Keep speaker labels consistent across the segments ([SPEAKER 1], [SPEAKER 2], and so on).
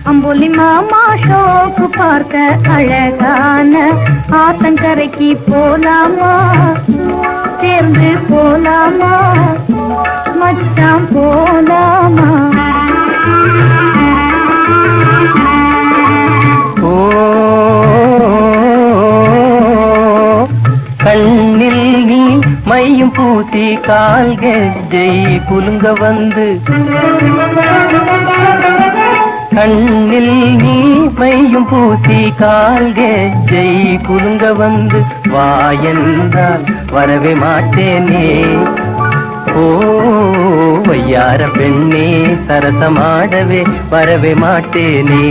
[SPEAKER 1] அம்புலி மாமா ஷோக்கு பார்க்க அழகான ஆத்தங்கரைக்கு போலாமா, சேர்ந்து போலாமா, மச்சான் போலாமா?
[SPEAKER 2] ஓ கண்ணில் நீ மையும் பூசி கால் கெஜ்ஜை குலுங்க வந்து, கண்ணில் நீ மையும் பூசி கால் கெஜ்ஜை குலுங்க வந்து, வா என்றால் வரவே மாட்டேனே. ஓ வையார பெண்ணே சரசமாடவே வரவே மாட்டேனே.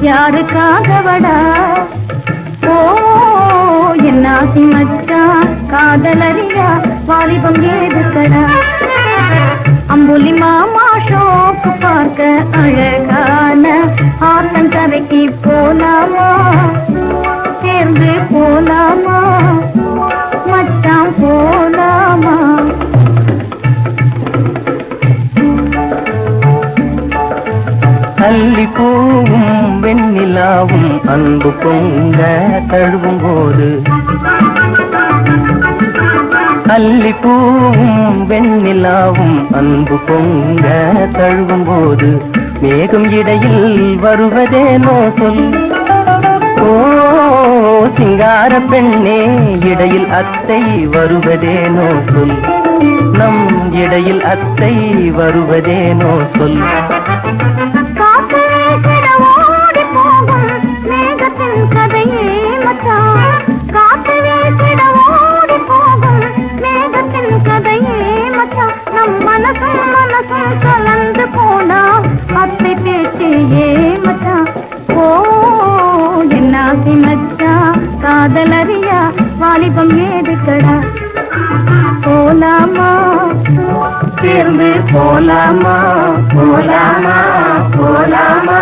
[SPEAKER 1] யாருக்காகவடா ஓ என்னாசி மச்சான் காதலறியா வாலிபம் ஏதுக்கடா? அம்புலி மாமா ஷோக்கு பார்க்க அழகான ஆத்தங்கரைக்கு போலாமா, சேர்ந்து போலாமா, மச்சான் போலாமா?
[SPEAKER 2] அல்லி பூவும் வெண்ணிலாவும் அன்பு பொங்க தழுவும் போது, அல்லி பூவும் வெண்ணிலாவும் அன்பு பொங்க தழுவும் போது, மேகம் இடையில் வருவதேனோ சொல். ஓ சிங்கார பெண்ணே இடையில் அத்தை வருவதேனோ சொல், நம் இடையில் அத்தை வருவதேனோ சொல்.
[SPEAKER 1] ஓடி போகும் மேகத்தின் கதையே மச்சான், காத்து வீசிட ஓடி போகும் மேகத்தின் கதையே மச்சான். நம் மனசும் மனசும் கலந்து போனா அத்தை பேச்சையே மச்சான். ஓ என்னாசி மச்சான் காதலறியா வாலிபம் ஏதுக்கடா? போலாமா, சேர்ந்து போலாமா, போலாமா, போலாமா?